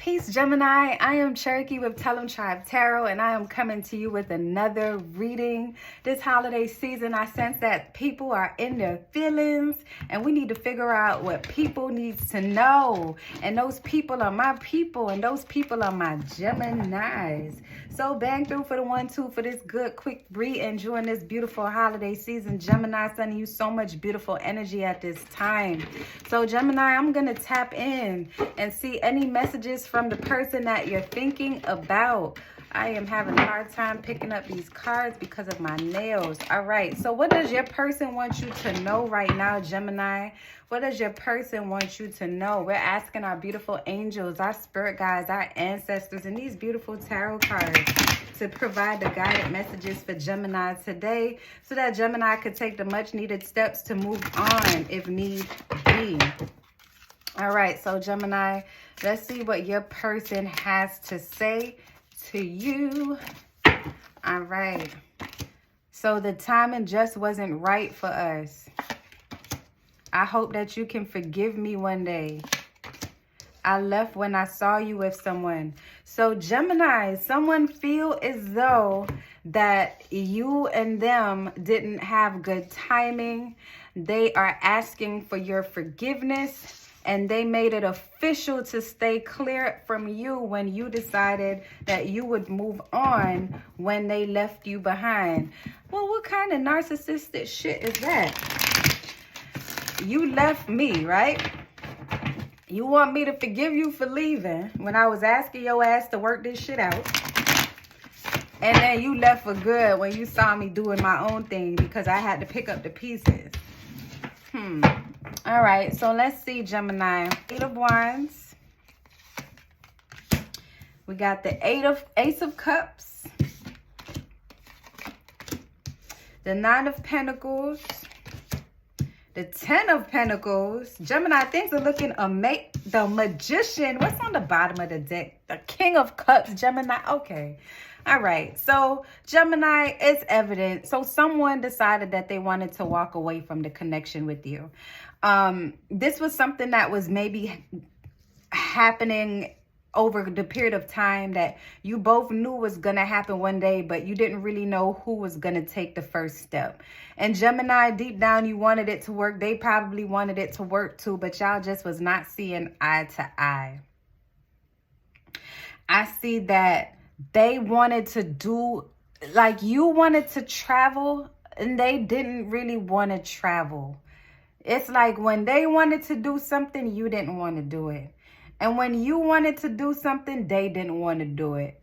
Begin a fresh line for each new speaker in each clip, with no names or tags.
Peace, Gemini. I am Cherokee with Tellemtribe Tarot, and I am coming to you with another reading. This holiday season, I sense that people are in their feelings, and we need to figure out what people need to know. And those people are my people, and those people are my Geminis. So bang through for the 1-2 for this good, quick read during this beautiful holiday season. Gemini, sending you so much beautiful energy at this time. So Gemini, I'm going to tap in and see any messages from the person that you're thinking about. I am having a hard time picking up these cards because of my nails. All right. So what does your person want you to know right now, Gemini? What does your person want you to know? We're asking our beautiful angels, our spirit guides, our ancestors, and these beautiful tarot cards to provide the guided messages for Gemini today so that Gemini could take the much needed steps to move on if need be. All right. So Gemini, let's see what your person has to say to you. All right. So the timing just wasn't right for us. I hope that you can forgive me one day. I left when I saw you with someone. So Gemini, someone feel as though that you and them didn't have good timing. They are asking for your forgiveness. And they made it official to stay clear from you when you decided that you would move on when they left you behind. Well, what kind of narcissistic shit is that? You left me, right? You want me to forgive you for leaving when I was asking your ass to work this shit out. And then you left for good when you saw me doing my own thing because I had to pick up the pieces. All right, so let's see, Gemini. Eight of Wands. We got the Ace of Cups. The Nine of Pentacles. The 10 of Pentacles. Gemini, things are looking amazing. The Magician. What's on the bottom of the deck? The King of Cups, Gemini. Okay. All right. So, Gemini, it's evident. So, someone decided that they wanted to walk away from the connection with you. This was something that was maybe happening over the period of time that you both knew was going to happen one day, but you didn't really know who was going to take the first step. And Gemini, deep down, you wanted it to work. They probably wanted it to work too, but y'all just was not seeing eye to eye. I see that they wanted to do, like you wanted to travel and they didn't really want to travel. It's like when they wanted to do something, you didn't want to do it. And when you wanted to do something, they didn't want to do it.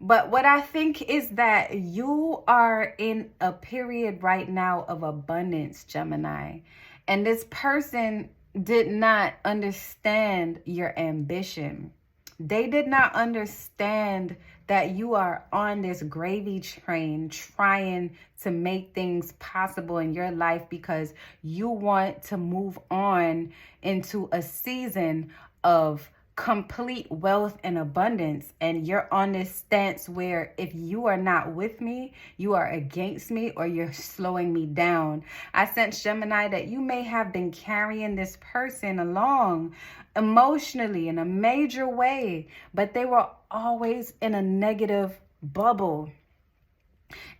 But what I think is that you are in a period right now of abundance, Gemini. And this person did not understand your ambition. They did not understand that you are on this gravy train trying to make things possible in your life because you want to move on into a season of complete wealth and abundance. And you're on this stance where if you are not with me, you are against me or you're slowing me down. I sense, Gemini, that you may have been carrying this person along emotionally in a major way, but they were always in a negative bubble.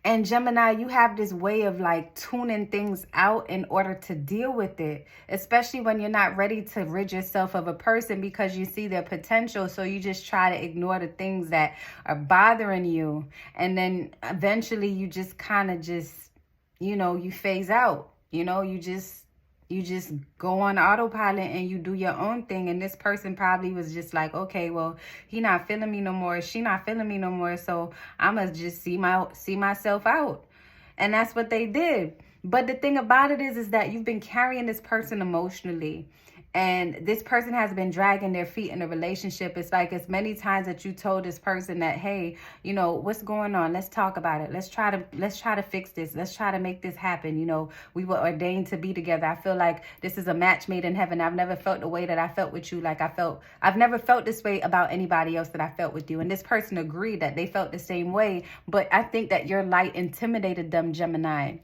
And Gemini, you have this way of like tuning things out in order to deal with it, especially when you're not ready to rid yourself of a person because you see their potential. So you just try to ignore the things that are bothering you. And then eventually you just kind of just, you phase out, you just go on autopilot and you do your own thing. And this person probably was just like, okay, well, he not feeling me no more. She not feeling me no more. So I'm going to just see myself out. And that's what they did. But the thing about it is that you've been carrying this person emotionally. And this person has been dragging their feet in a relationship. It's like as many times that you told this person that, hey, what's going on? Let's talk about it. Let's try to fix this. Let's try to make this happen. We were ordained to be together. I feel like this is a match made in heaven. I've never felt the way that I felt with you. I've never felt this way about anybody else that I felt with you. And this person agreed that they felt the same way. But I think that your light intimidated them, Gemini.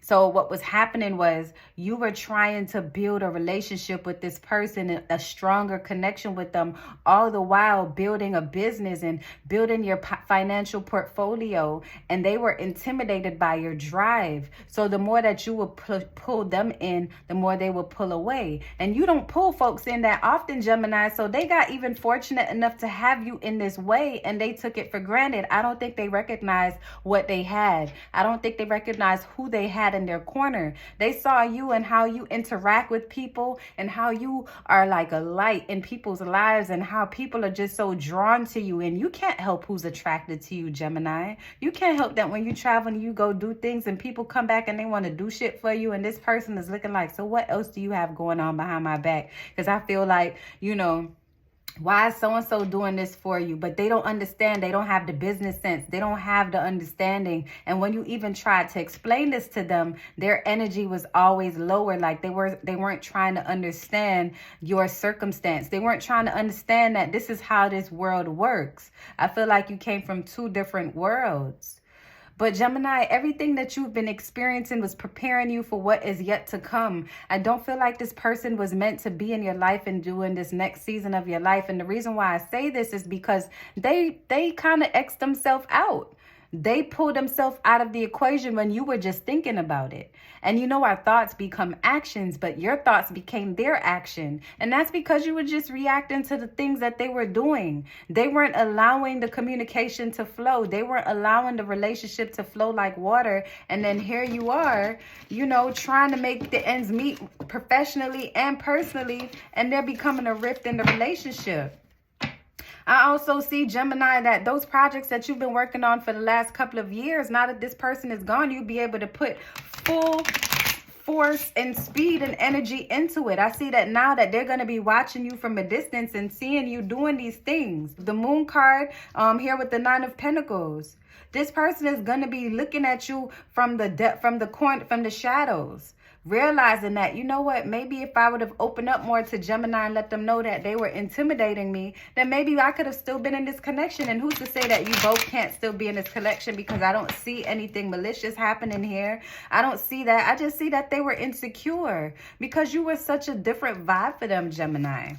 So what was happening was you were trying to build a relationship with this person, a stronger connection with them, all the while building a business and building your financial portfolio. And they were intimidated by your drive. So the more that you would pull them in, the more they will pull away. And you don't pull folks in that often, Gemini. So they got even fortunate enough to have you in this way, and they took it for granted. I don't think they recognized what they had. I don't think they recognized who they had in their corner. They saw you and how you interact with people and how you are like a light in people's lives and how people are just so drawn to you. And you can't help who's attracted to you, Gemini. You can't help that when you travel and you go do things and people come back and they want to do shit for you, and this person is looking like, so what else do you have going on behind my back? Because I feel like, you know, why is so-and-so doing this for you? But they don't understand. They don't have the business sense. They don't have the understanding. And when you even tried to explain this to them, their energy was always lower. Like they weren't trying to understand your circumstance. They weren't trying to understand that this is how this world works. I feel like you came from two different worlds. But Gemini, everything that you've been experiencing was preparing you for what is yet to come. I don't feel like this person was meant to be in your life and doing this next season of your life. And the reason why I say this is because they kind of X'd themselves out. They pulled themselves out of the equation when you were just thinking about it. And you know, our thoughts become actions, but your thoughts became their action. And that's because you were just reacting to the things that they were doing. They weren't allowing the communication to flow. They weren't allowing the relationship to flow like water. And then here you are, you know, trying to make the ends meet professionally and personally, and they're becoming a rift in the relationship. I also see, Gemini, that those projects that you've been working on for the last couple of years, now that this person is gone, you'll be able to put full force and speed and energy into it. I see that now that they're going to be watching you from a distance and seeing you doing these things. The Moon card here with the Nine of Pentacles. This person is going to be looking at you from the depth, from the shadows. Realizing that, you know what, maybe if I would have opened up more to Gemini and let them know that they were intimidating me, then maybe I could have still been in this connection. And who's to say that you both can't still be in this connection? Because I don't see anything malicious happening here. I don't see that. I just see that they were insecure because you were such a different vibe for them, Gemini.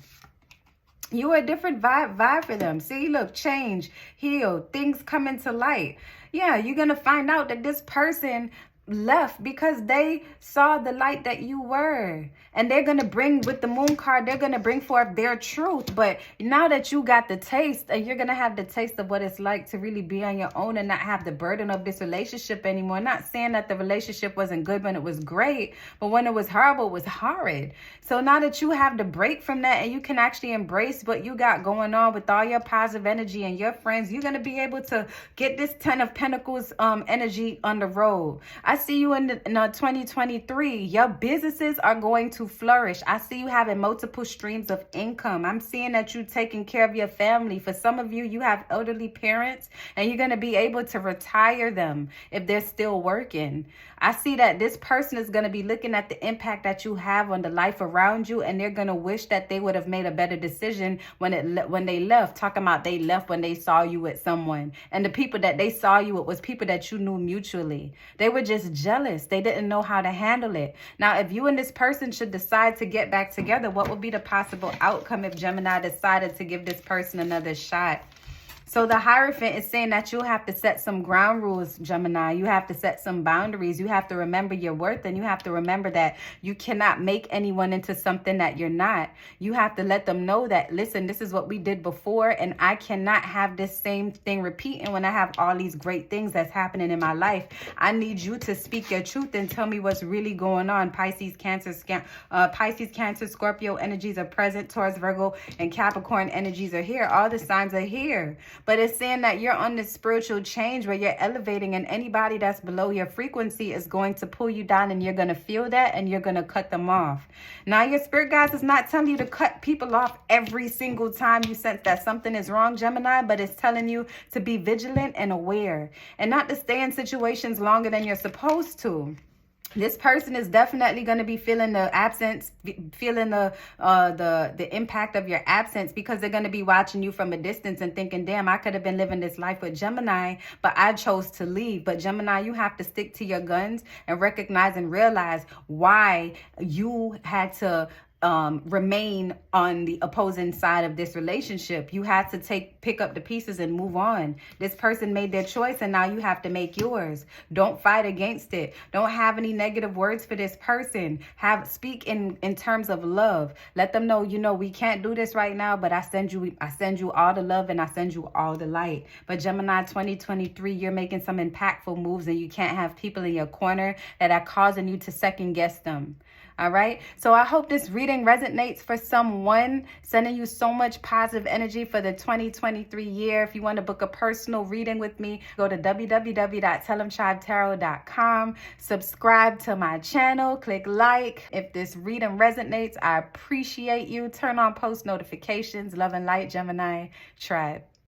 You were a different vibe for them. See, look, change, heal, things come into light. Yeah, you're going to find out that this person left because they saw the light that you were, and they're gonna bring, with the Moon card, they're gonna bring forth their truth. But now that you got the taste, and you're gonna have the taste of what it's like to really be on your own and not have the burden of this relationship anymore. Not saying that the relationship wasn't good when it was great, but when it was horrible, it was horrid. So now that you have the break from that and you can actually embrace what you got going on with all your positive energy and your friends, you're gonna be able to get this Ten of Pentacles energy on the road. I see you in 2023. Your businesses are going to flourish. I see you having multiple streams of income. I'm seeing that you're taking care of your family. For some of you, you have elderly parents and you're going to be able to retire them if they're still working. I see that this person is going to be looking at the impact that you have on the life around you, and they're going to wish that they would have made a better decision when they left. Talking about they left when they saw you with someone, and the people that they saw you with was people that you knew mutually. They were just jealous. They didn't know how to handle it. Now, if you and this person should decide to get back together, what would be the possible outcome if Gemini decided to give this person another shot? So the Hierophant is saying that you'll have to set some ground rules, Gemini. You have to set some boundaries. You have to remember your worth, and you have to remember that you cannot make anyone into something that you're not. You have to let them know that, listen, this is what we did before, and I cannot have this same thing repeating when I have all these great things that's happening in my life. I need you to speak your truth and tell me what's really going on. Pisces, Cancer, Scorpio energies are present. Taurus, Virgo, and Capricorn energies are here. All the signs are here. But it's saying that you're on this spiritual change where you're elevating, and anybody that's below your frequency is going to pull you down, and you're going to feel that, and you're going to cut them off. Now, your spirit guides is not telling you to cut people off every single time you sense that something is wrong, Gemini, but it's telling you to be vigilant and aware, and not to stay in situations longer than you're supposed to. This person is definitely going to be feeling the absence, feeling the impact of your absence, because they're going to be watching you from a distance and thinking, damn, I could have been living this life with Gemini, but I chose to leave. But Gemini, you have to stick to your guns and recognize and realize why you had to remain on the opposing side of this relationship. You have to pick up the pieces and move on. This person made their choice, and now you have to make yours. Don't fight against it. Don't have any negative words for this person. Speak in terms of love. Let them know, we can't do this right now, but I send you all the love, and I send you all the light. But Gemini 2023, you're making some impactful moves, and you can't have people in your corner that are causing you to second guess them. All right. So I hope this reading resonates for someone, sending you so much positive energy for the 2023 year. If you want to book a personal reading with me, go to www.tellemtribetarot.com. Subscribe to my channel. Click like. If this reading resonates, I appreciate you. Turn on post notifications. Love and light, Gemini Tribe.